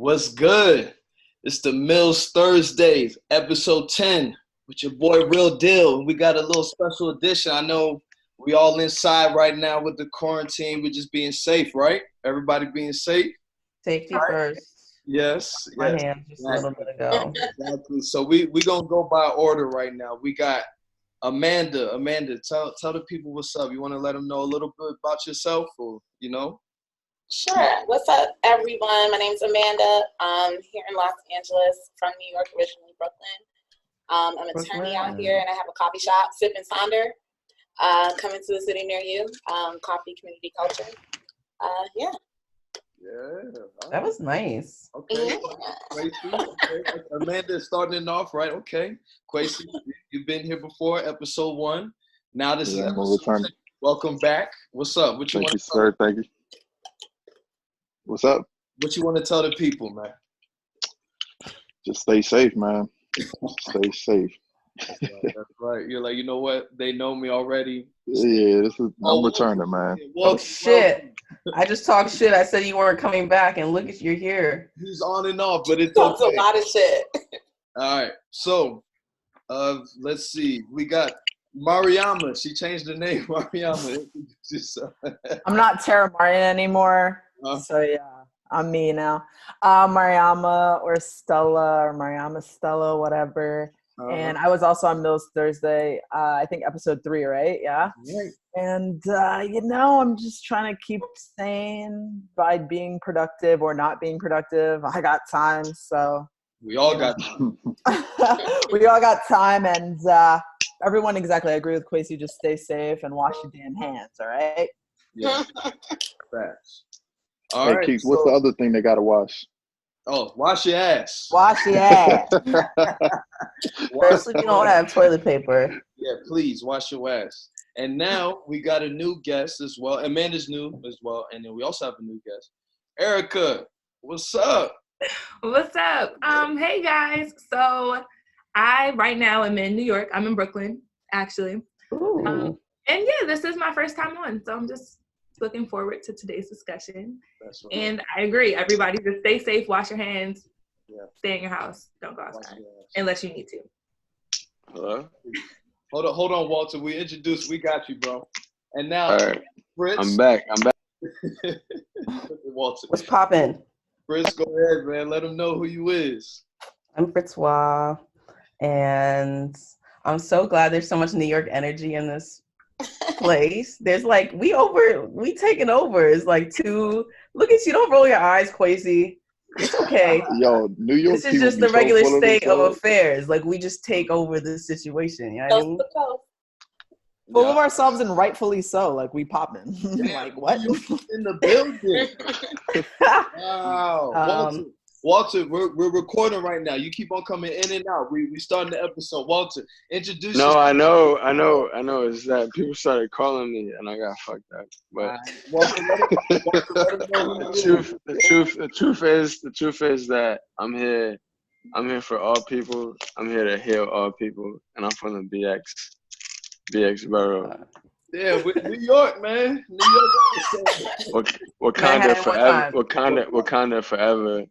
What's good? It's the Millsthursdays, episode 10, with your boy Real Deal. We got a little special edition. I know we all inside right now with the quarantine. We're just being safe, right? Everybody being safe. Safety Right. First. Yes. My Yes. hands just a little bit ago. Exactly. So we gonna go by order right now. We got Amanda. Amanda, tell the people what's up. You want to let them know a little bit about yourself, or Sure. What's up, everyone? My name's Amanda. I'm here in Los Angeles, from New York, originally Brooklyn. I'm an attorney out here, and I have a coffee shop, Sip and Sonder, coming to the city near you. Coffee community culture. Yeah. Yeah. That was nice. Okay. Kwes, okay. Amanda is starting it off, right? Okay. Kwes, you've been here before, episode 1. Now this is episode 10. Welcome back. What's up? What you Thank want you, to sir. Thank you. What's up? What you want to tell the people, man? Just stay safe, man. Stay safe. That's right. You're like, you know what? They know me already. Yeah, I'm returning, man. Oh, shit. I just talked shit. I said you weren't coming back, and look at you're here. He's on and off, but it's Talks okay. a lot of shit. All right. So, let's see. We got Mariama. She changed her name. Mariama. I'm not Tara Martin anymore. So yeah, I'm me now. Mariama or Stella or Mariama Stella, whatever. And I was also on Millsthursday, I think episode 3, right? Yeah. Right. And, I'm just trying to keep sane by being productive or not being productive. I got time, so. We all got time. We all got time, and everyone, exactly, I agree with Kwes, just stay safe and wash your damn hands, all right? Yeah. Facts. All hey, right. Keeks, what's the other thing they got to wash? Oh, wash your ass. Wash your ass. Especially if you don't have toilet paper. Yeah, please wash your ass. And now we got a new guest as well. Amanda's new as well. And then we also have a new guest. Ericka, what's up? What's up? Hey guys. So I right now am in New York. I'm in Brooklyn, actually. And yeah, this is my first time on. So I'm just looking forward to today's discussion. That's right. And I agree. Everybody just stay safe, wash your hands, stay in your house, don't go Wash outside your ass. unless you need to. Hello? Hold on, Walter. We got you, bro. And now, All right. Fritz. I'm back. Walter. What's poppin'? Fritz, go ahead, man. Let them know who you is. I'm Fritzwa, and I'm so glad there's so much New York energy in this place. There's like, we taking over. It's like look at you, don't roll your eyes, Kwesi. It's okay. Yo, New York. This is just the regular state of affairs. Like, we just take over the situation. You know what I mean? Full of ourselves, and rightfully so. Like, we poppin'. Like, what? In the building. Wow. Walter, we're recording right now. You keep on coming in and out. We starting the episode. Walter, introduce yourself. I know. It's that people started calling me, and I got fucked up. But Walter, the truth is that I'm here for all people. I'm here to heal all people, and I'm from the BX borough. Yeah, with New York, man. New York. Wakanda forever. Wakanda forever.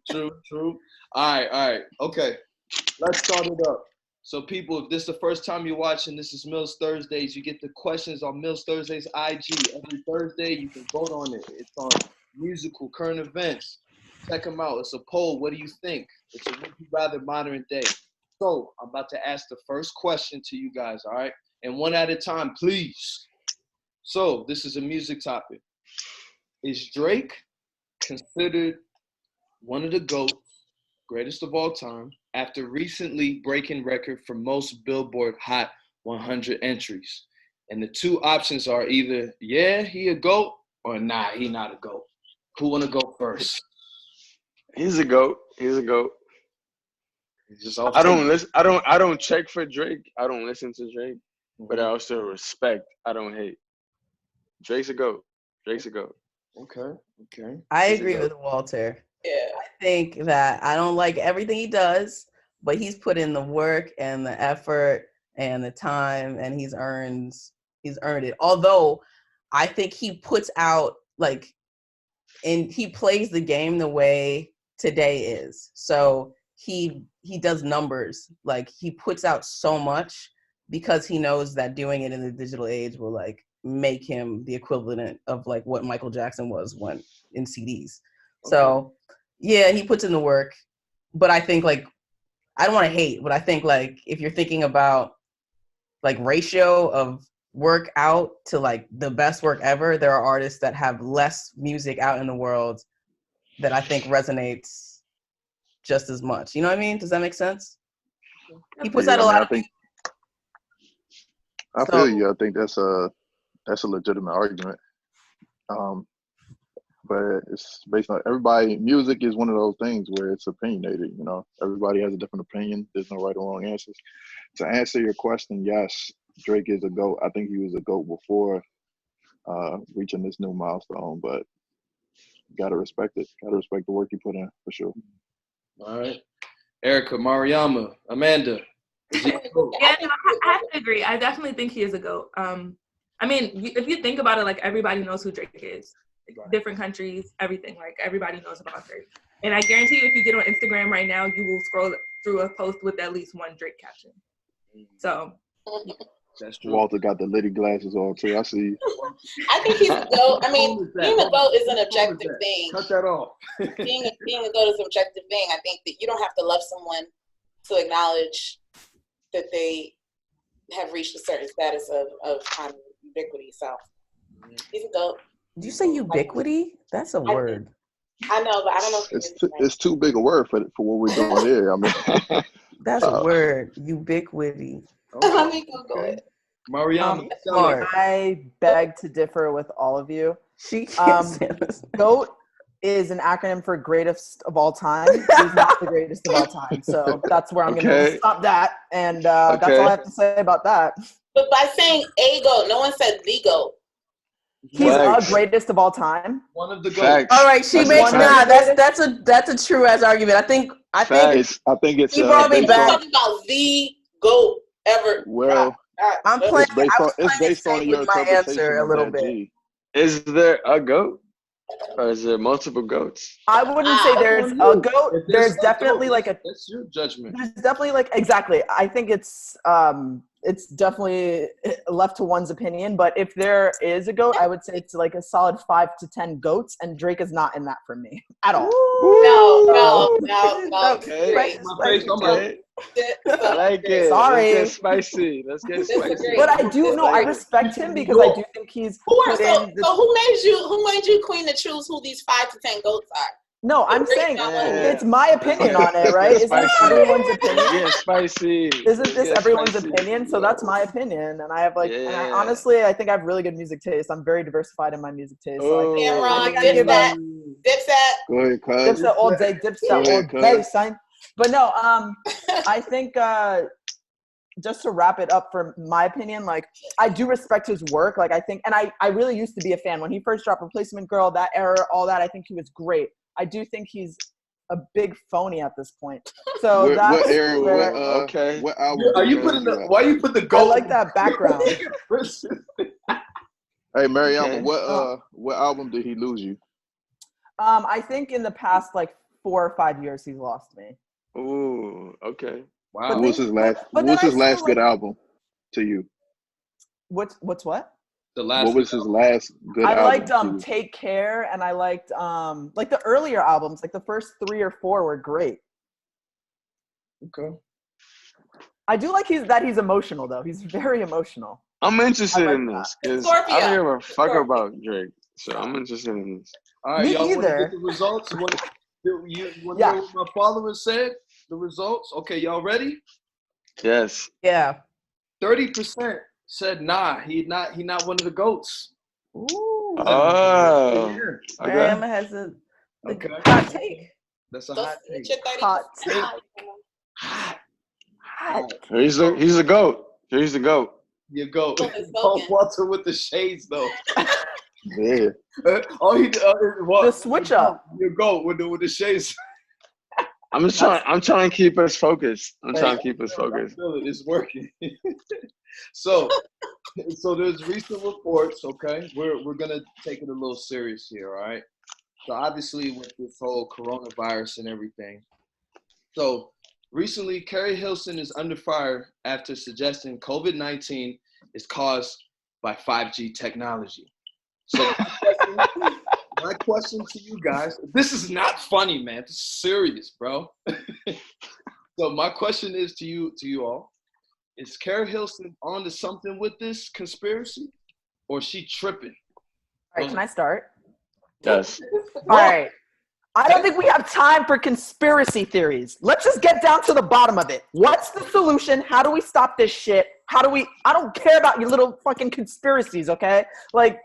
True. All right. Okay. Let's start it up. So people, if this is the first time you're watching, this is Millsthursdays. You get the questions on Millsthursdays IG. Every Thursday, you can vote on it. It's on musical, current events. Check them out. It's a poll. What do you think? It's a would you rather modern day. So I'm about to ask the first question to you guys, all right? And one at a time, please. So this is a music topic. Is Drake considered one of the GOATs, greatest of all time, after recently breaking record for most Billboard Hot 100 entries? And the two options are either, yeah, he a GOAT, or nah, he not a GOAT. Who want to go first? He's a GOAT. I don't check for Drake. I don't listen to Drake, but I also respect. I don't hate. Drake's a GOAT. Okay. I agree with Walter. Yeah. I think that I don't like everything he does, but he's put in the work and the effort and the time, and he's earned it. Although I think he puts out like and he plays the game the way today is. So he does numbers. Like, he puts out so much because he knows that doing it in the digital age will like make him the equivalent of like what Michael Jackson was when in CDs. Okay. So yeah, he puts in the work. But I think like, I don't want to hate, but I think like if you're thinking about like ratio of work out to like the best work ever, there are artists that have less music out in the world that I think resonates just as much. You know what I mean? Does that make sense? He puts out a lot of music. I feel you. I think that's a legitimate argument. But it's based on everybody. Music is one of those things where it's opinionated. You know, everybody has a different opinion. There's no right or wrong answers. To answer your question, yes, Drake is a GOAT. I think he was a GOAT before reaching this new milestone. But you gotta respect it. Gotta respect the work you put in for sure. All right, Ericka, Mariama, Amanda. Yeah, I have to agree. I definitely think he is a GOAT. I mean, if you think about it, like everybody knows who Drake is. Different countries, everything. Like everybody knows about Drake. And I guarantee you, if you get on Instagram right now, you will scroll through a post with at least one Drake caption. So that's true. Walter got the Liddy glasses on too. I see. I think he's a GOAT. I mean, being a GOAT is an objective thing. Cut that off. being a GOAT is an objective thing. I think that you don't have to love someone to acknowledge that they have reached a certain status of kind of ubiquity. So he's a GOAT. Did you say ubiquity? That's a word. I know, but I don't know if it's too big a word for what we're doing here. I mean, that's a word, ubiquity. Let me Google it. Mariama, I beg to differ with all of you. She can't say this. GOAT is an acronym for greatest of all time. He's not the greatest of all time. So that's where I'm going to stop that. And that's all I have to say about that. But by saying a GOAT, no one said the GOAT. He's the greatest of all time. One of the GOATs. All right, she makes that's a true ass argument. I think it's he brought me back. Talking about the GOAT ever. Well, I'm playing. It's based on your interpretation a little bit. Is there a GOAT? Or is there multiple GOATs? I wouldn't say there's a GOAT. There's definitely like a. That's your judgment. There's definitely like exactly. I think it's definitely left to one's opinion. But if there is a GOAT, I would say it's like a solid 5 to 10 GOATs, and Drake is not in that for me at all. No. Okay. Right. I like it. Sorry. Let's get spicy. But I do know I respect him because I do think he's. Who made you queen to choose who these 5 to 10 GOATs are? No, I'm saying it's my opinion on it, right? Isn't this everyone's opinion? Yeah, spicy. Isn't this everyone's opinion? So that's my opinion, and I have honestly, I think I have really good music taste. I'm very diversified in my music taste. So Cameron, Dipset. Go ahead, Kwes. Dipset all day, Dipset all day, son. But no, I think just to wrap it up, for my opinion, like I do respect his work. Like I think, and I really used to be a fan when he first dropped Replacement Girl, that era, all that. I think he was great. I do think he's a big phoney at this point. So that's what era? What album? Are you putting why you put the GOAT? I like that background. Hey, Mariama, what album did he lose you? I think in the past like 4 or 5 years he's lost me. Ooh, okay. Wow. What was his last good album to you? What's what? What was his last good album? I liked Take Care, and I liked like the earlier albums, like the first 3 or 4 were great. Okay. I do like that he's emotional though. He's very emotional. I'm interested in this because I don't give a fuck about Drake, so I'm interested in this. All right, y'all want to get the results? You want to hear what my followers said? The results? Okay, y'all ready? Yes. Yeah. 30% said nah. He not one of the GOATs. Ooh. Oh. Mariama has a hot take. That's a hot take. Hot take. Hot. He's a GOAT. He's the GOAT. You go. Walter with the shades though. Yeah. The switch up. You go with the shades. I'm trying to keep us focused. I feel it. It's working. So there's recent reports. Okay, we're gonna take it a little serious here. All right. So obviously with this whole coronavirus and everything. So recently, Carrie Hilson is under fire after suggesting COVID-19 is caused by 5G technology. So my question to you guys, this is not funny, man. This is serious, bro. So my question is to you all, is Carrie Hilson onto something with this conspiracy, or is she tripping? All right, can I start? Yes. All right. I don't think we have time for conspiracy theories. Let's just get down to the bottom of it. What's the solution? How do we stop this shit? I don't care about your little fucking conspiracies, okay? Like,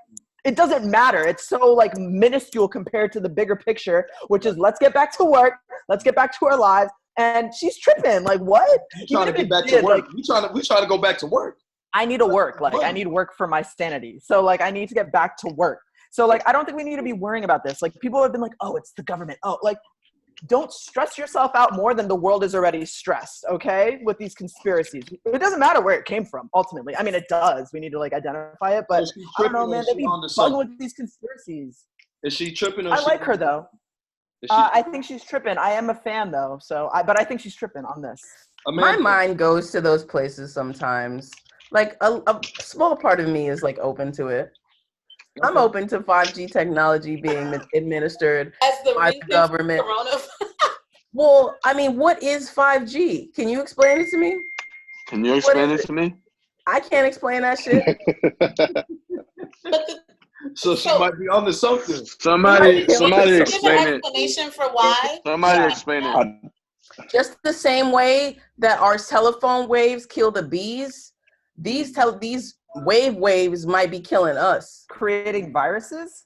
it doesn't matter. It's so, like, minuscule compared to the bigger picture, which is let's get back to work. Let's get back to our lives. And she's tripping. Like, what? You trying to get back to work. We trying to go back to work. I need to work. Like, I need work for my sanity. So, like, I need to get back to work. So, like, I don't think we need to be worrying about this. Like, people have been like, oh, it's the government. Oh, like, don't stress yourself out more than the world is already stressed, okay, with these conspiracies. It doesn't matter where it came from, ultimately. I mean, it does. We need to, like, identify it. But I don't know, man. They be bugging with these conspiracies. Is she tripping? I like her, though. I think she's tripping. I am a fan, though. But I think she's tripping on this. My mind goes to those places sometimes. Like, a small part of me is, like, open to it. Okay. I'm open to 5G technology being administered by the government. Well, I mean, what is 5G? Can you explain it to me? Can you explain it to me? I can't explain that shit. So she might be on to something. Somebody explain it. Explanation for why. Somebody explain it. Just the same way that our telephone waves kill the bees, these waves might be killing us. Creating viruses?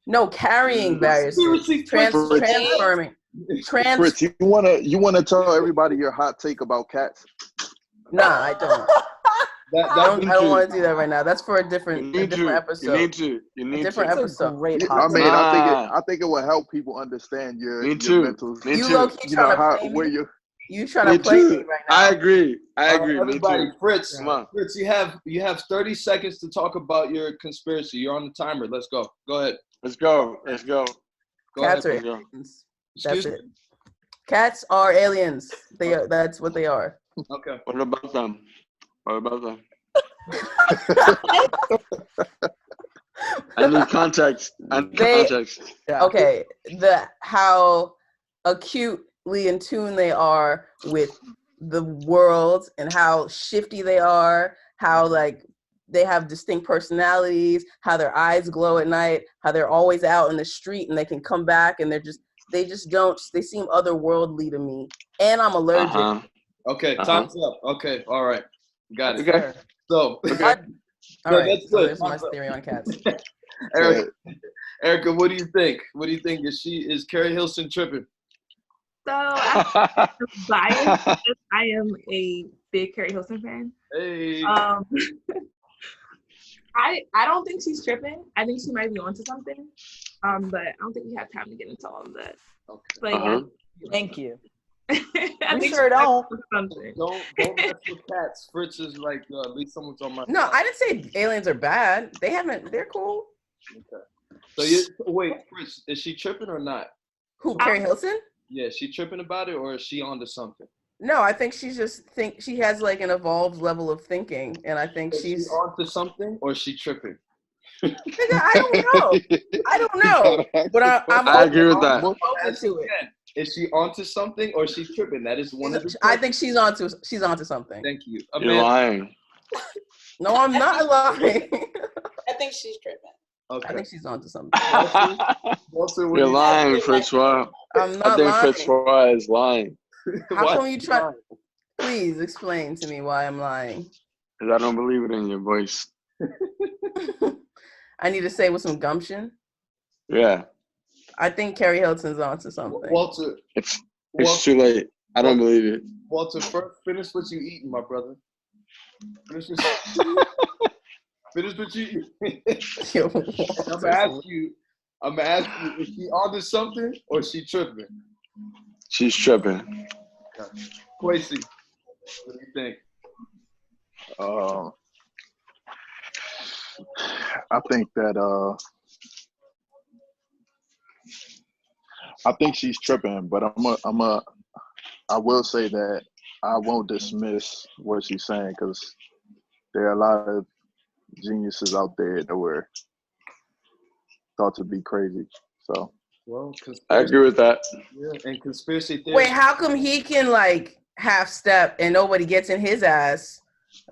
No, carrying viruses. Transforming. Fritz, you wanna tell everybody your hot take about cats? Nah, I don't. I don't want to do that right now. That's for a different episode. You need a different episode. Great I mean, I think it will help people understand your mental. You low-key trying to play me. You trying to play me right now. I agree. Everybody, Fritz, you have 30 seconds to talk about your conspiracy. You're on the timer. Let's go. Go ahead. Let's go. Cats are aliens. That's it. Cats are aliens. That's what they are. Okay. What about them? I need context. Okay. How acutely in tune they are with the world and how shifty they are, how like they have distinct personalities, how their eyes glow at night, how they're always out in the street and they can come back and they seem otherworldly to me. And I'm allergic. Okay, time's up. Okay, all right. Got it. Okay. So, all right. So there's my theory on cats. Ericka, what do you think? Is Carrie Hilson tripping? So I'm biased because I am a big Carrie Hilson fan. Hey. I don't think she's tripping. I think she might be onto something. But I don't think we have time to get into all of that. Okay. But yeah. Thank you. We sure don't. Don't mess with cats. Fritz is like, at least someone's on my. No, I didn't say aliens are bad. They're cool. Okay. So wait, Fritz, is she tripping or not? Who, Carrie Hilson? Yeah, is she tripping about it or is she onto something? No, I think she has like an evolved level of thinking, and I think she's onto something or is she tripping? I don't know. But I agree with that. Open to it. Is she onto something or is she tripping? That is one of the. I think she's onto something. Thank you. You're lying. No, I'm not lying. I think she's tripping. Okay. I think she's onto something. You're lying, Fritzwa. I'm not lying. I think Fritzwa is lying. How come you try? Please explain to me why I'm lying. Because I don't believe it in your voice. I need to say with some gumption. Yeah. I think Carrie Hilton's onto something. Walter. It's too late. I don't believe it. Walter, first finish what you eating, my brother. Finish what you eating. I'm gonna ask you, is she onto something or is she tripping? She's tripping. Kwes, what do you think? I think that I think she's tripping, but I will say that I won't dismiss what she's saying because there are a lot of geniuses out there that were thought to be crazy. So, well, I agree with that. Yeah, and conspiracy theories. Wait, how come he can like half step and nobody gets in his ass?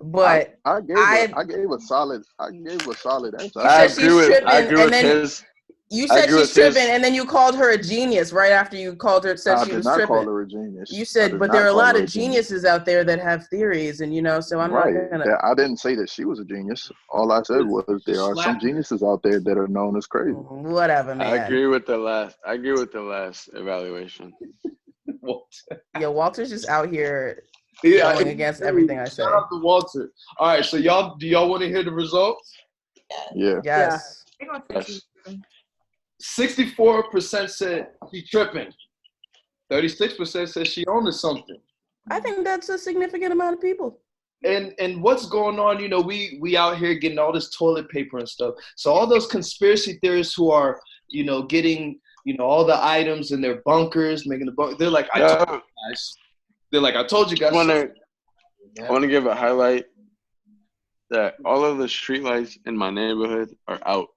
But I gave a solid answer. I said she's tripping, I agree and with then his. you I said agree she's with his. tripping, and then you called her a genius right after you called her said I she did was not tripping. call her a genius. You said, but there are a lot of geniuses out there that have theories, and so I'm not gonna. I didn't say that she was a genius. All I said was there are some geniuses out there that are known as crazy. Whatever, man. I agree with the last evaluation. Yo, Walter's just out here going against everything I say. Shout out to Walter. All right, so do y'all want to hear the results? Yeah. Yes. 64% said she tripping. 36% said she owns something. I think that's a significant amount of people. And what's going on? We out here getting all this toilet paper and stuff. So all those conspiracy theorists who are getting all the items in their bunkers, making the bunker. They're like, I told you guys. They're like, I told you guys. I want to give a highlight that all of the streetlights in my neighborhood are out.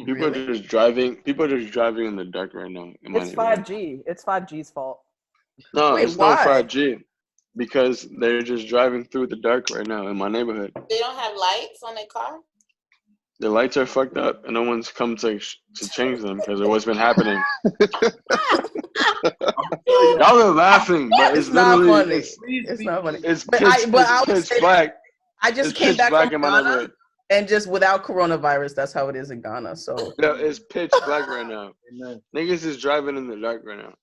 People are just driving in the dark right now. It's 5G. It's 5G's fault. No, Wait, it's why? not 5G because they're just driving through the dark right now in my neighborhood. They don't have lights on their car? The lights are fucked up and no one's come to change them because of what's been happening. Y'all are laughing, but it's not literally funny. It's not funny. It's pitch black. I just came back from Ghana, and just without coronavirus, that's how it is in Ghana. So yeah, it's pitch black right now. Niggas is driving in the dark right now.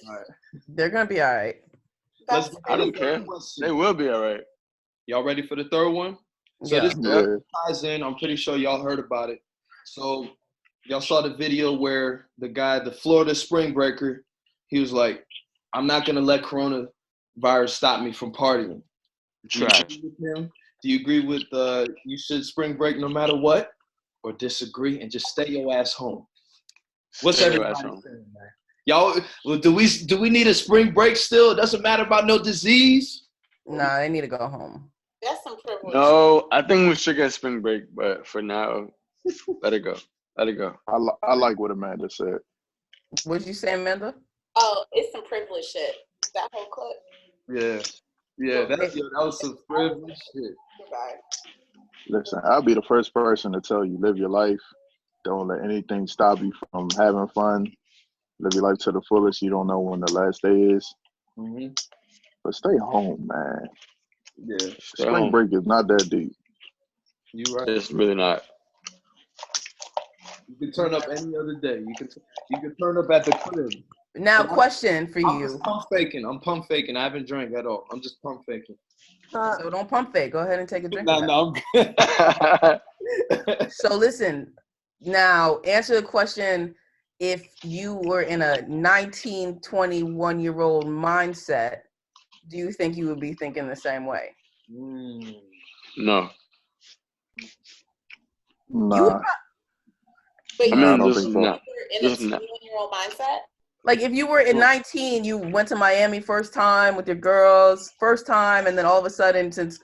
All right. They're gonna be all right. I don't care. They will be all right. Y'all ready for the third one? So this ties in. I'm pretty sure y'all heard about it. So y'all saw the video where the Florida spring breaker, he was like, I'm not going to let coronavirus stop me from partying. Trash. Do you agree with you should spring break no matter what? Or disagree and just stay your ass home? What's everybody saying, man? Y'all, do we need a spring break still? It doesn't matter about no disease? Nah, they need to go home. That's some privilege. No, I think we should get spring break, but for now, let it go. Let it go. I like what Amanda said. What'd you say, Amanda? Oh, it's some privilege shit. That whole clip. Yeah, that was some privilege shit. Listen, I'll be the first person to tell you, live your life. Don't let anything stop you from having fun. Live your life to the fullest. You don't know when the last day is. Mm-hmm. But stay home, man. Yeah. Spring break is not that deep. You're right. It's really not. You can turn up any other day. You can turn up at the crib. Now, question for I'm you. just pump faking. I'm pump faking. I haven't drank at all. I'm just pump faking. So don't pump fake. Go ahead and take a drink. No, I'm good. So listen, now answer the question. If you were in a 19, 21-year-old mindset, do you think you would be thinking the same way? No. Nah. Wait, I mean, don't think so. in a 21-year-old mindset? Like if you were in 19, you went to Miami first time with your girls, first time, and then all of a sudden, since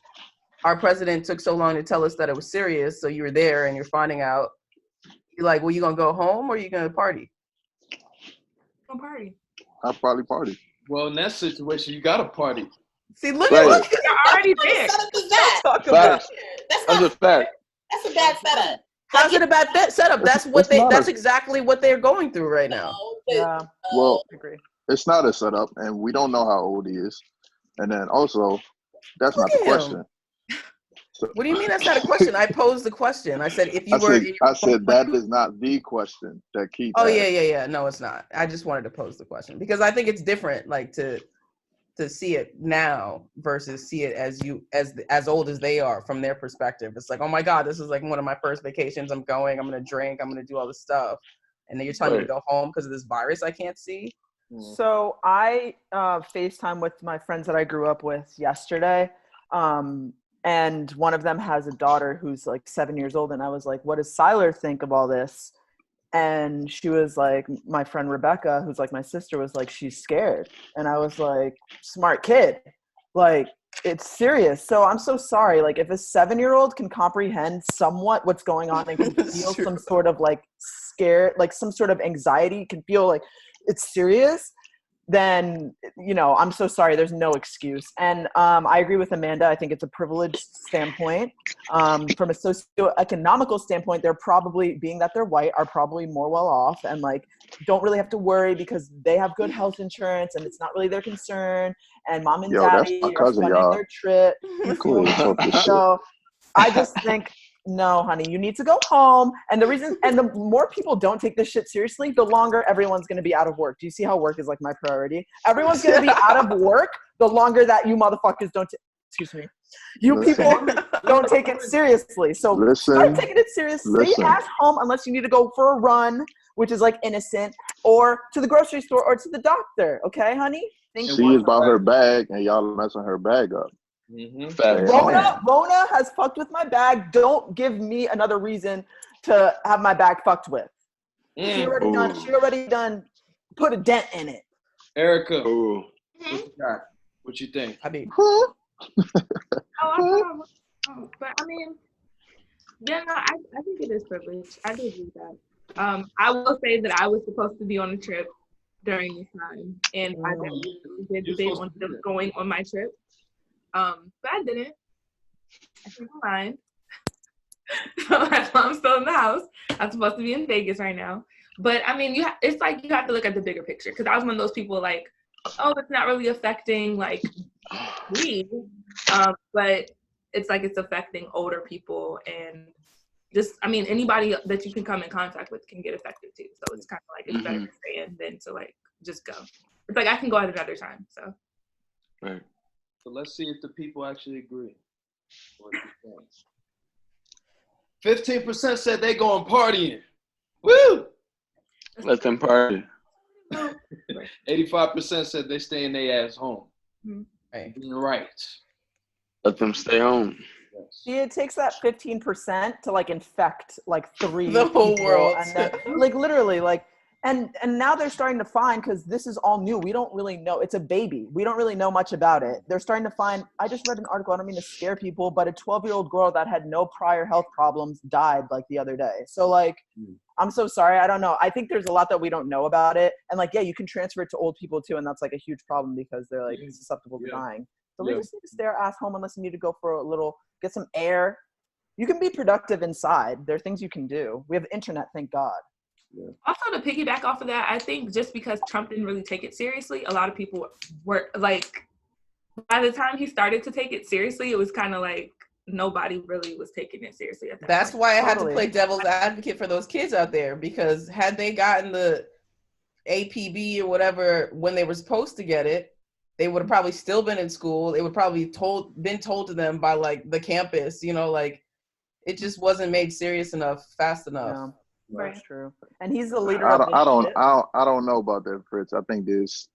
our president took so long to tell us that it was serious, so you were there and you're finding out, you're like, well, you gonna go home or you gonna party? Go party. I'll probably party. Well, in that situation, you gotta party. See, look Right. at You're already there. talk about. That's a fact. That's a bad setup. How's it a bad setup? That's what that's exactly what they're going through right now. Yeah. Well, I agree. it's not a setup, and we don't know how old he is. And then also, that's Look not the at question. him. What do you mean that's not a question? I posed the question. I said if you I said that is not the question that Keith Oh asked. yeah. No, it's not. I just wanted to pose the question because I think it's different, like to see it now versus see it as old as they are from their perspective. It's like, oh my God, this is like one of my first vacations. I'm gonna drink, I'm gonna do all this stuff. And then you're telling me to go home because of this virus I can't see. So I FaceTime with my friends that I grew up with yesterday. And one of them has a daughter who's like 7 years old. And I was like, what does Siler think of all this? And she was like, my friend Rebecca, who's like my sister, was like, she's scared. And I was like, smart kid. Like, it's serious. So I'm so sorry. Like, if a 7-year-old can comprehend somewhat what's going on and can feel some sort of like scared, like some sort of anxiety, can feel like it's serious, then, you know, I'm so sorry. There's no excuse. And I agree with Amanda. I think it's a privileged standpoint. From a socioeconomical standpoint, they're probably, being that they're white, are probably more well off and like don't really have to worry because they have good health insurance and it's not really their concern. And mom and daddy are funding their trip. So I just think, no, honey, you need to go home. And the reason, and the more people don't take this shit seriously, the longer everyone's going to be out of work. Do you see how work is like my priority? Everyone's going to be out of work the longer that you motherfuckers don't, people don't take it seriously. So start taking it serious. Stay at home unless you need to go for a run, which is like innocent, or to the grocery store or to the doctor. Okay, honey? She is about her bag and y'all messing her bag up. Rona has fucked with my bag. Don't give me another reason to have my bag fucked with. She already done put a dent in it. Ericka, what you think? But I mean, yeah, no, I think it is privilege. I do agree with that. I will say that I was supposed to be on a trip during this time, and I did debate on going on my trip. But I didn't. I changed my mind. So that's why I'm still in the house. I'm supposed to be in Vegas right now. But I mean, it's like you have to look at the bigger picture. Because I was one of those people like, oh, it's not really affecting like me. But it's like it's affecting older people and just, I mean, anybody that you can come in contact with can get affected too. So it's kind of like it's better to stay in than to like just go. It's like I can go at another time. So. Right. So let's see if the people actually agree. 15% said they going partying. Woo! Let them party. 85% said they stay in their ass home. Right. Being right. Let them stay home. See, it takes that 15% to like infect like 3 the whole world, and then, like literally, like. And now they're starting to find, because this is all new. We don't really know. It's a baby. We don't really know much about it. They're starting to find, I just read an article, I don't mean to scare people, but a 12-year-old girl that had no prior health problems died like the other day. So like, I'm so sorry. I don't know. I think there's a lot that we don't know about it. And like, yeah, you can transfer it to old people too. And that's like a huge problem because they're like susceptible to dying. So we just need to stay our ass home unless you need to go for a little, get some air. You can be productive inside. There are things you can do. We have the internet, thank God. Yeah. Also, to piggyback off of that, I think just because Trump didn't really take it seriously, a lot of people were like, by the time he started to take it seriously, it was kind of like nobody really was taking it seriously at that That's point. why I had to play devil's advocate for those kids out there, because had they gotten the APB or whatever when they were supposed to get it, they would have probably still been in school. It would probably been told to them by like the campus, you know, like it just wasn't made serious enough, fast enough. Yeah. Right. That's true. And he's the leader I of I don't know about that, Fritz. I think there's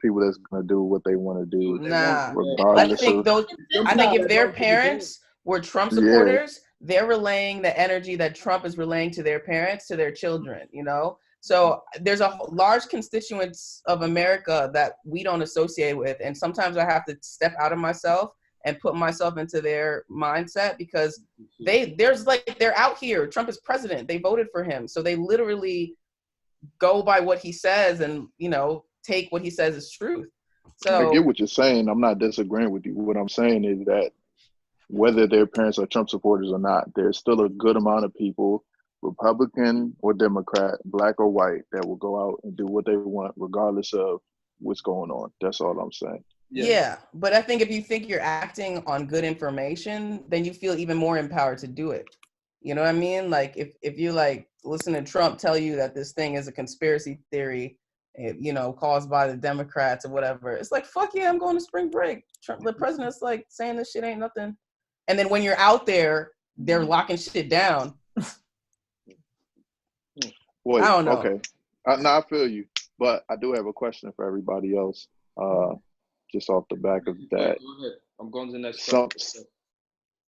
people that's gonna do what they want to do. Nah. Regardless I think if their parents were Trump supporters, they're relaying the energy that Trump is relaying to their parents, to their children, you know? So there's a large constituents of America that we don't associate with. And sometimes I have to step out of myself and put myself into their mindset, because they're out here. Trump is president. They voted for him. So they literally go by what he says and, you know, take what he says as truth. So I get what you're saying. I'm not disagreeing with you. What I'm saying is that whether their parents are Trump supporters or not, there's still a good amount of people, Republican or Democrat, black or white, that will go out and do what they want regardless of what's going on. That's all I'm saying. Yeah, but I think if you think you're acting on good information, then you feel even more empowered to do it. You know what I mean? Like if you like listen to Trump tell you that this thing is a conspiracy theory, you know, caused by the Democrats or whatever, it's like, fuck yeah, I'm going to spring break. Trump, the president's like saying this shit ain't nothing. And then when you're out there, they're locking shit down. Wait, I don't know. Okay. I feel you. But I do have a question for everybody else. Just off the back of that. Go ahead. I'm going to the next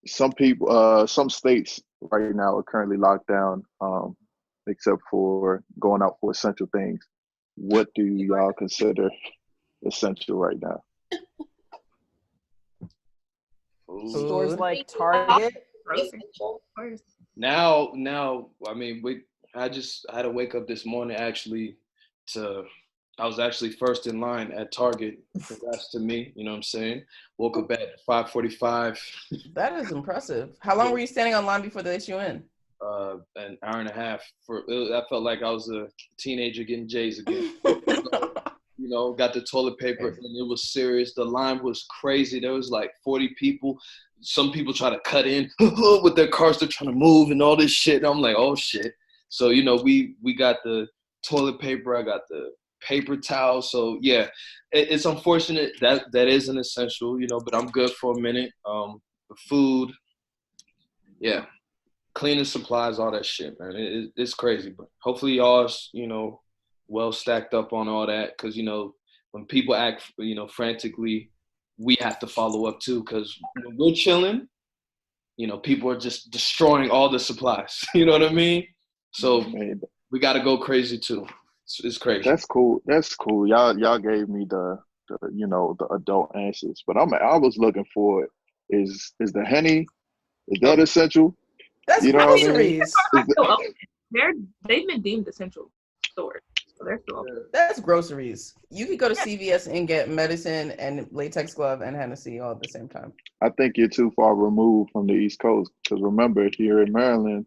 some people, some states right now are currently locked down. except for going out for essential things. What do y'all consider essential right now? Stores like Target. Now, I mean, I had to wake up this morning actually I was actually first in line at Target. Congrats to me, you know what I'm saying? Woke up at 5:45. That is impressive. How long were you standing online before they let you in? An hour and a half. I felt like I was a teenager getting J's again. You know, got the toilet paper, and it was serious. The line was crazy. There was like 40 people. Some people try to cut in with their cars. They're trying to move and all this shit. And I'm like, oh shit. So, you know, we got the toilet paper. I got the paper towel. So yeah, it's unfortunate that is an essential, you know, but I'm good for a minute. The food, yeah, cleaning supplies, all that shit, man. It's crazy, but hopefully y'all's, you know, well stacked up on all that, because, you know, when people act, you know, frantically, we have to follow up too, because when we're chilling, you know, people are just destroying all the supplies. You know what I mean? So we got to go crazy too. It's crazy. That's cool. Y'all gave me the you know, the adult answers, but I was looking for it. Is the Henny, is that essential? That's you know groceries. They've been deemed essential stores, so they're still open. That's groceries. You could go to CVS and get medicine and latex glove and Hennessy all at the same time. I think you're too far removed from the East Coast, because remember, here in Maryland,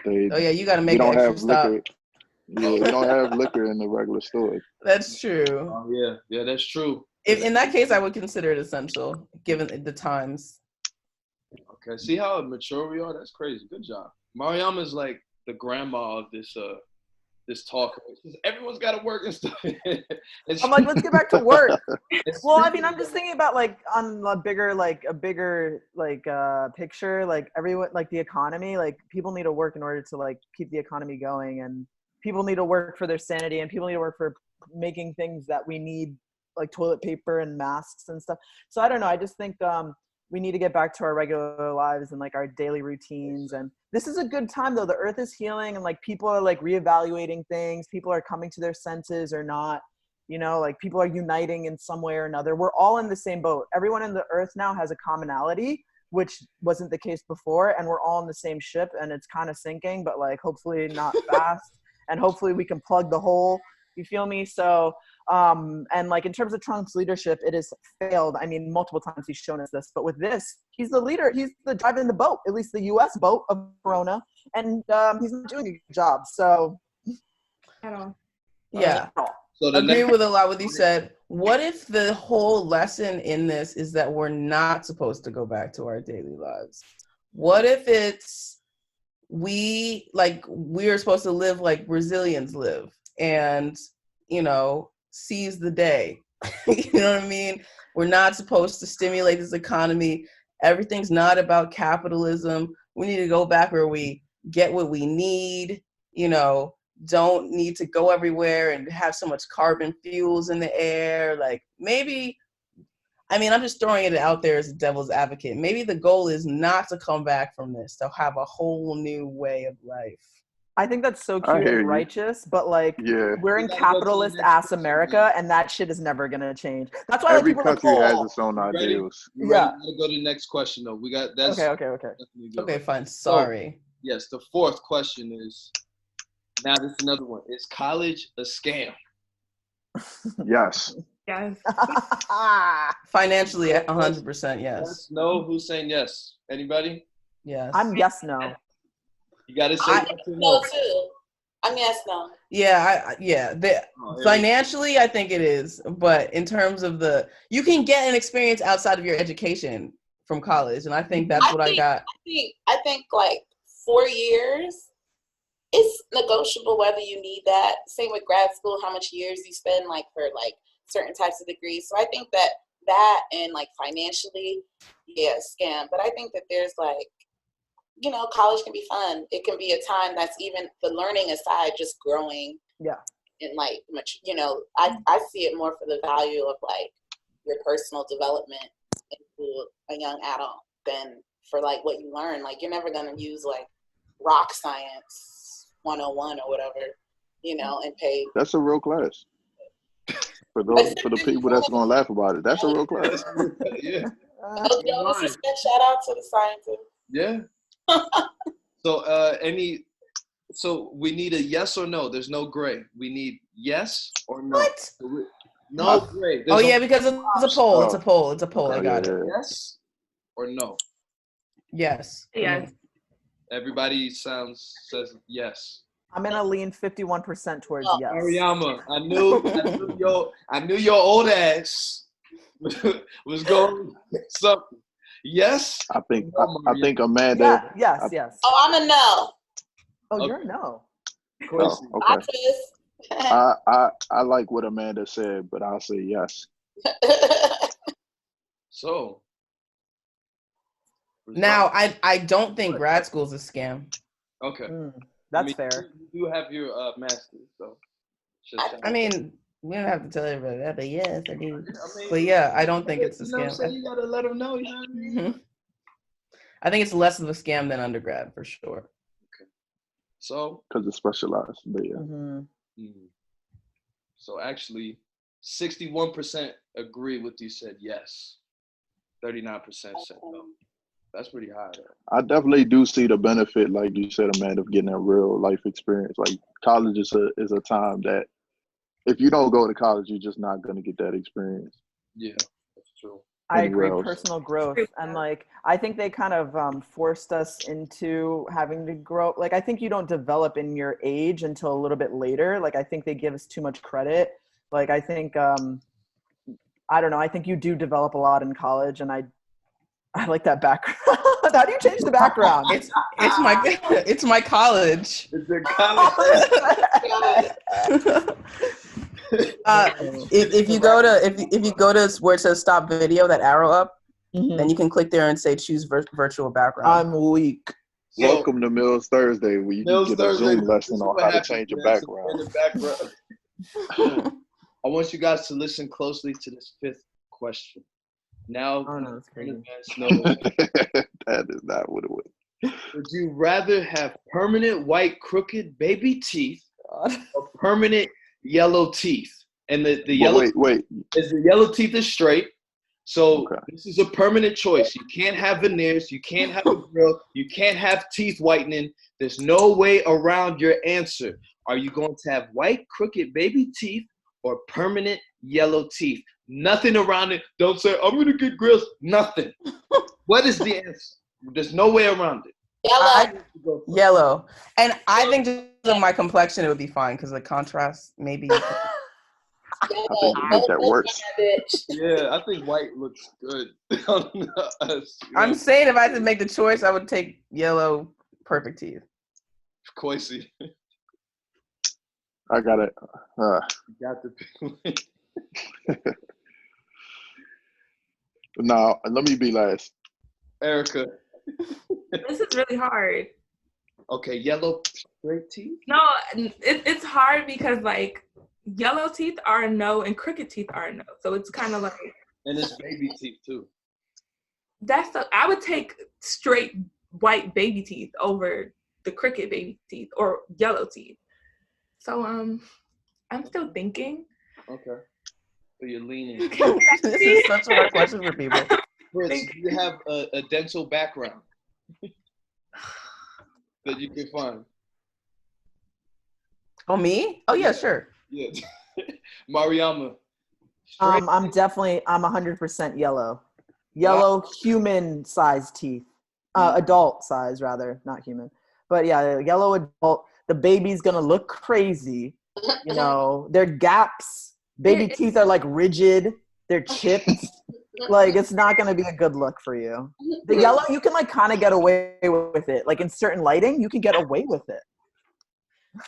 you got to make don't an extra have stop. liquor. Yeah, we don't have liquor in the regular stores. That's true. Oh yeah, that's true. In that case, I would consider it essential, given the times. Okay, see how mature we are? That's crazy. Good job. Mariama's like the grandma of this talk. Everyone's got to work and stuff. I'm like, let's get back to work. Well, I mean, I'm just thinking about like on a bigger picture, like everyone, like the economy, like people need to work in order to like keep the economy going, and people need to work for their sanity, and people need to work for making things that we need, like toilet paper and masks and stuff. So I don't know. I just think we need to get back to our regular lives and like our daily routines. And this is a good time though. The earth is healing, and like people are like reevaluating things. People are coming to their senses or not, you know, like people are uniting in some way or another. We're all in the same boat. Everyone in the earth now has a commonality, which wasn't the case before. And we're all in the same ship, and it's kind of sinking, but like hopefully not fast. And hopefully we can plug the hole. You feel me? So, and like in terms of Trump's leadership, it has failed. I mean, multiple times he's shown us this, but with this, he's the leader. He's the driving the boat, at least the U.S. boat of Corona, and he's not doing a good job. So, yeah, agree with a lot what you said. What if the whole lesson in this is that we're not supposed to go back to our daily lives? What if it's we're supposed to live like Brazilians live, and, you know, seize the day? You know what I mean? We're not supposed to stimulate this economy. Everything's not about capitalism. We need to go back where we get what we need, you know, don't need to go everywhere and have so much carbon fuels in the air. Like maybe, I mean, I'm just throwing it out there as a devil's advocate. Maybe the goal is not to come back from this, to have a whole new way of life. I think that's so cute and righteous, but like we're in capitalist ass America, and that shit is never gonna change. That's why every like, country has its own ideals. Yeah. We'll go to the next question though. We got that's okay. Fine. Sorry. So, yes, the fourth question is, now this is another one. Is college a scam? Yes. Yes. Financially, 100% yes. No, who's saying yes? Anybody? Yes. I'm yes, no. You gotta say yes or no too. I'm yes, no. Yeah, financially, I think it is, but in terms of you can get an experience outside of your education from college, and I think that's I got. I think like 4 years. It's negotiable whether you need that. Same with grad school, how much years you spend like for like certain types of degrees. So I think that and like financially, yeah, scam. But I think that there's like, you know, college can be fun. It can be a time that's even the learning aside, just growing. Yeah. And like much, you know, I see it more for the value of like your personal development into a young adult than for like what you learn. Like you're never gonna use like rock science 101 or whatever, you know, and pay. That's a real class. For the people that's gonna laugh about it, that's a real class. Yeah. Shout out to the scientists. Yeah. So we need a yes or no. There's no gray. We need yes or no. What? No gray. Oh yeah, because it's a poll. It's a poll. It's a poll. I got it. Yes or no? Yes. Yes. Everybody says yes. I'm gonna lean 51% towards yes. Mariama, I knew your old ass was going something. Yes. I think Amanda. Yeah, yes. Oh, I'm a no. Oh, Okay. you're a no. Oh, okay. I like what Amanda said, but I'll say yes. So now I don't think grad school is a scam. Okay. That's fair. You do have your master's, so. I mean, we don't have to tell everybody that, but yes, I do. But yeah, I don't think it's a scam. So you gotta let them know. You know what I mean? I think it's less of a scam than undergrad for sure. Okay. So. Because it's specialized, but yeah. So actually, 61% agree with you. Said yes. 39% said no. That's pretty high. Though. I definitely do see the benefit, like you said, Amanda, of getting a real life experience. Like college is a time that if you don't go to college, you're just not going to get that experience. Yeah, that's true. I agree. Personal growth. And like, I think they kind of forced us into having to grow. Like, I think you don't develop in your age until a little bit later. Like, I think they give us too much credit. Like, I think, I don't know. I think you do develop a lot in college, and I like that background. How do you change the background? It's my college. It's your college. If you go to where it says stop video, that arrow up, then you can click there and say choose virtual background. I'm weak. Welcome to Mills Thursday, where you can get a Zoom lesson on how to change your background. I want you guys to listen closely to this fifth question. Now, that's crazy. That is not what it was. Would you rather have permanent white crooked baby teeth or permanent yellow teeth? And the yellow wait. Is the yellow teeth is straight. So This is a permanent choice. You can't have veneers. You can't have a grill. You can't have teeth whitening. There's no way around your answer. Are you going to have white crooked baby teeth or permanent yellow teeth? Nothing around it. Don't say, I'm going to get grills. Nothing. What is the answer? There's no way around it. Yellow. And I think just on my complexion, it would be fine because the contrast maybe. I think you make that worse. Yeah, I think white looks good. I'm saying if I had to make the choice, I would take yellow perfect teeth. Kwes. I got it. You got the pick. Now, let me be last. Ericka. This is really hard. Okay, yellow straight teeth? No, it's hard because like yellow teeth are a no and crooked teeth are a no. So it's kind of like. And it's baby teeth too. I would take straight white baby teeth over the crooked baby teeth or yellow teeth. So I'm still thinking. Okay. So you're leaning. This is such a hard question for people. Fritz, do you have a dental background that you can find? Oh, me? Oh, yeah, sure. Yeah. Mariama. I'm 100% yellow. Yellow human-sized teeth. Adult size, rather, not human. But yeah, yellow adult. The baby's going to look crazy. You know, their gaps. Baby teeth are like rigid. They're chipped. Like, it's not going to be a good look for you. The yellow, you can like kind of get away with it. Like in certain lighting, you can get away with it.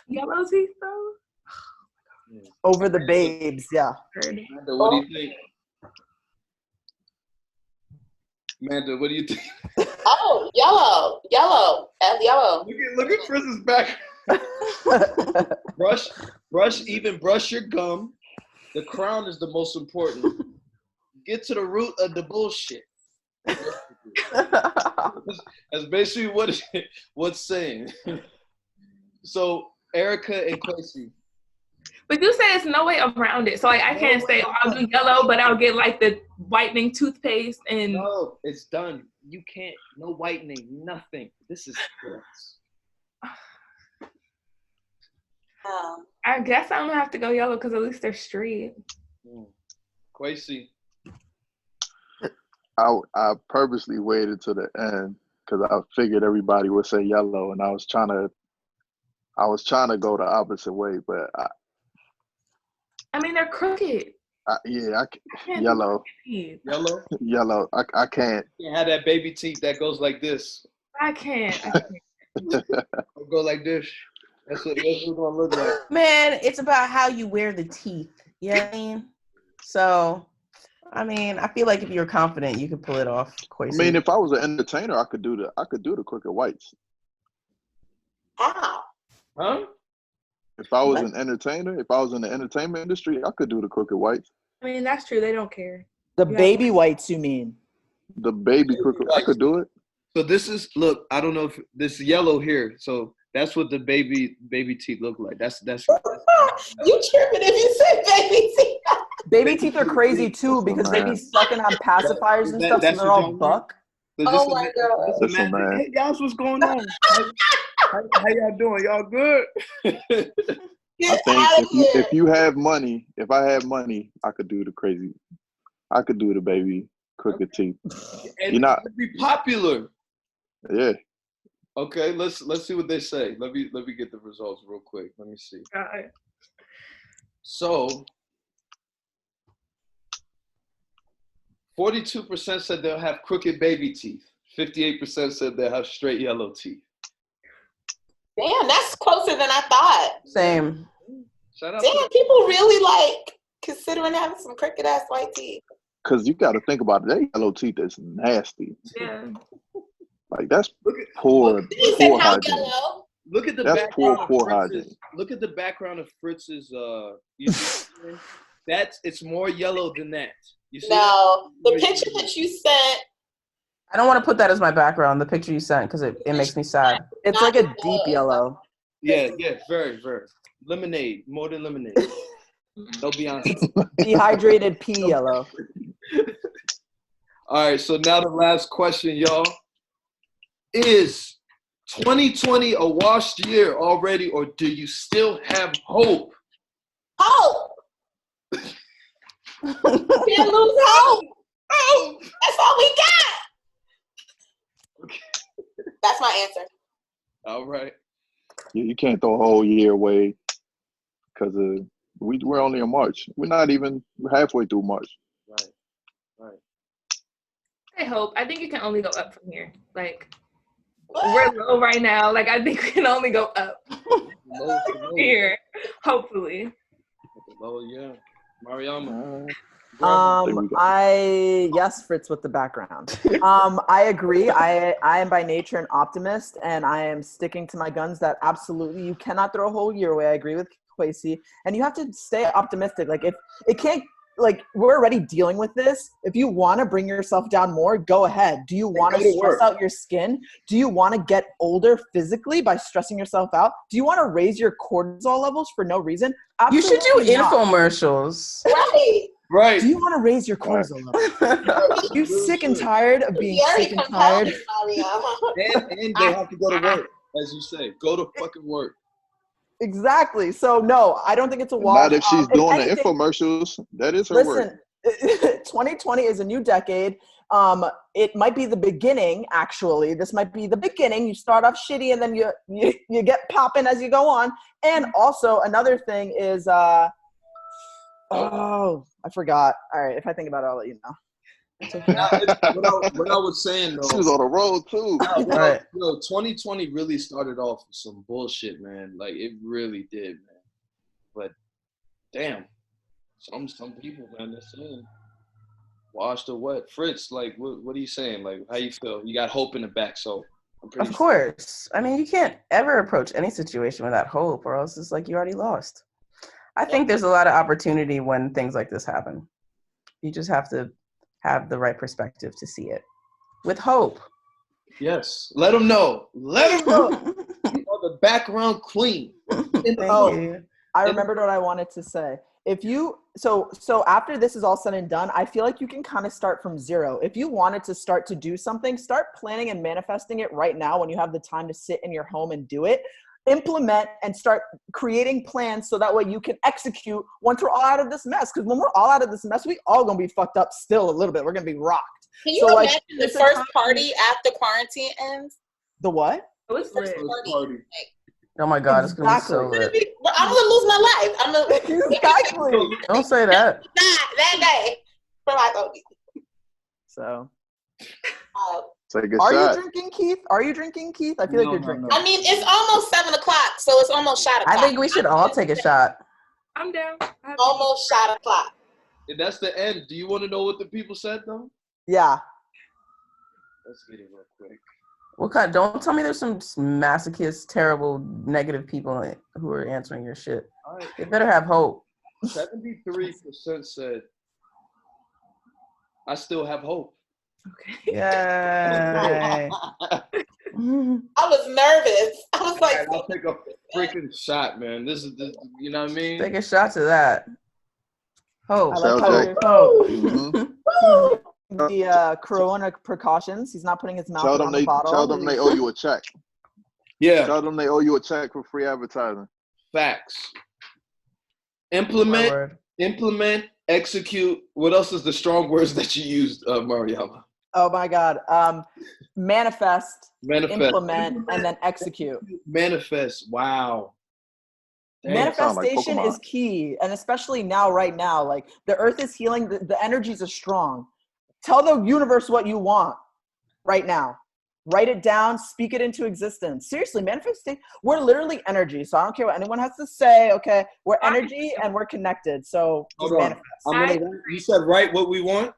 Yellow teeth though? Over the babes, yeah. Amanda, what do you think? Amanda, what do you think? Oh, yellow. Look at Fritz's back. brush your gum. The crown is the most important. Get to the root of the bullshit. That's basically what's saying. So Ericka and Kwes. But you say it's no way around it. So like I can't say I'll do yellow, but I'll get like the whitening toothpaste and no, it's done. You can't. No whitening. Nothing. This is. I guess I'm gonna have to go yellow because at least they're straight. Kwes. I purposely waited to the end because I figured everybody would say yellow, and I was trying to go the opposite way, but I mean, they're crooked. Yellow. Yellow. Yellow. I can't. You can't have that baby teeth that goes like this. I can't. It'll go like this. That's what it's gonna look like. Man, it's about how you wear the teeth. You know what I mean? So, I mean, I feel like if you're confident, you could pull it off. Kwes. I mean, if I was an entertainer, I could do the crooked whites. How? Huh? If I was an entertainer, if I was in the entertainment industry, I could do the crooked whites. I mean, that's true. They don't care. The baby whites, you mean? The baby crooked, I could do it. So this is, look, I don't know if this yellow here. So that's what the baby teeth look like. That's You tripping if you say baby teeth. Baby teeth are crazy too because they be sucking on pacifiers and stuff, so they're all buck. So Oh my God. Hey guys, what's going on? How y'all doing? Y'all good? I think if you have money, if I have money, I could do the baby crooked teeth. And You're not be popular. Yeah. Okay, let's see what they say. Let me get the results real quick. Let me see. All right. So 42% said they'll have crooked baby teeth. 58% said they'll have straight yellow teeth. Damn, that's closer than I thought. Same. Shout out Damn, people really like considering having some crooked ass white teeth. Because you got to think about it. That yellow teeth is nasty. Yeah. Like that's poor hygiene. Yellow. Look at the That's background poor of Fritz's. hygiene. Look at the background of Fritz's. It's more yellow than that. You see No, the picture that you sent. I don't want to put that as my background, the picture you sent, because it makes me sad. It's like a deep yellow. Yeah, very, very. Lemonade, more than lemonade. No Beyonce. Dehydrated pea yellow. All right, so now the last question, y'all. Is 2020 a washed year already, or do you still have hope? Hope. Can't lose hope. Oh, That's all we got. That's my answer. all right. You can't throw a whole year away because we're only in March. We're halfway through March. Right. I hope. I think you can only go up from here. Like, we're low right now. Like, I think we can only go up Low. here, hopefully. Low, yeah. Mariama. Yes, Fritz with the background. I agree. I am by nature an optimist, and I am sticking to my guns that absolutely you cannot throw a whole year away. I agree with Kwes, and you have to stay optimistic. Like if it can't, like we're already dealing with this. If you want to bring yourself down more, go ahead. Do you want to stress out your skin? Do you want to get older physically by stressing yourself out? Do you want to raise your cortisol levels for no reason? Absolutely Absolutely you should do not. infomercials. Right. Right. Do you want to raise your cortisol levels? You sick and tired of being sick and tired? And they have to go to work, as you say. Go to fucking work. Exactly. So no, I don't think it's a wash. Not if she's doing the infomercials. That is her work. Listen, 2020 is a new decade. It might be the beginning, actually. This might be the beginning. You start off shitty and then you get popping as you go on. And also another thing is I forgot. All right, if I think about it, I'll let you know. It's okay. What I was saying though, She was on the road too. Right. 2020 really started off with some bullshit, man. Like it really did, man. But damn, some people, man, they're saying washed or what? Fritz, like, what are you saying? Like, how you feel? You got hope in the back, so I'm pretty. Of course. I mean, you can't ever approach any situation without hope, or else it's like you already lost. I think there's a lot of opportunity when things like this happen. You just have to have the right perspective to see it with hope. Yes. Let them know. Let them know. the background queen. Thank you. I remembered what I wanted to say. If you so after this is all said and done, I feel like you can kind of start from zero. If you wanted to start to do something, start planning and manifesting it right now when you have the time to sit in your home and do it. Implement and start creating plans so that way you can execute once we're all out of this mess. Because when we're all out of this mess, we all gonna be fucked up still a little bit. We're gonna be rocked. Can you imagine the first party after quarantine ends? The what? It was lit. Party. Oh my God, it's gonna be so lit. I'm gonna lose my life. I'm gonna Exactly. Don't say that. that day for my baby. So. Take a Are shot. you drinking, Keith? Are you drinking, Keith? I feel like you're drinking. I mean, it's almost 7 o'clock, so it's almost shot o'clock. I think we should all take a shot. I'm down. Almost shot o'clock. And that's the end. Do you want to know what the people said though? Yeah. Let's get it real quick. What kind? Don't tell me there's some masochist, terrible, negative people who are answering your shit. All right. They better have hope. 73% said, I still have hope. Okay. Yay. I was nervous. I was like, I'll take a freaking shot, man. This is, you know what I mean? Take a shot to that. Hope. I like Sounds how good. hope. The corona precautions. He's not putting his mouth on the bottle. Tell them they owe you a check. Yeah. Tell them they owe you a check for free advertising. Facts. Implement, execute. What else is the strong words that you used, Mariama? Oh my God. Manifest, implement, Implement, and then execute. Manifest. Wow. Dang. Manifestation is key, and especially now, right now, like the earth is healing, the energies are strong. Tell the universe what you want right now. Write it down, speak it into existence. Seriously, manifesting, we're literally energy. So I don't care what anyone has to say, okay? We're energy and we're connected. So just manifest. You said write what we want?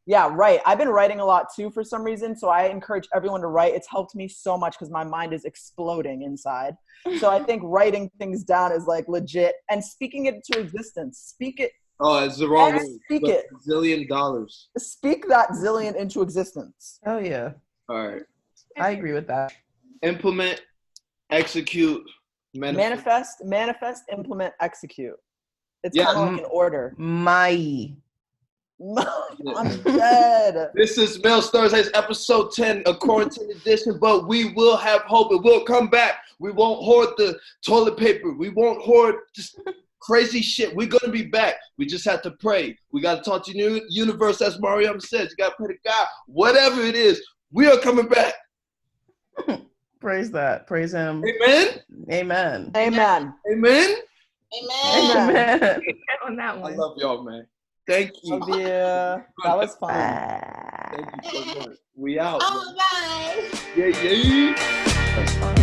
Yeah, right. I've been writing a lot too for some reason. So I encourage everyone to write. It's helped me so much because my mind is exploding inside. So I think writing things down is like legit and speaking it into existence. Speak it. Oh, it's the wrong word. Speak it. $1 zillion. Speak that zillion into existence. Oh yeah. All right. I agree with that. Implement, execute, manifest, implement, execute. It's kind of like an order. I'm dead. This is Millsthursdays, episode 10, a quarantine edition, but we will have hope. It will come back. We won't hoard the toilet paper. We won't hoard just crazy shit. We're going to be back. We just have to pray. We got to talk to the universe, as Mariam says. You got to pray to God. Whatever it is, we are coming back. Praise that. Praise him. Amen. Amen. Amen. Amen. Amen. On that one. I love y'all, man. Thank you. Love you. That was fun. Thank you so much. We out. all right. Yeah. That's fun.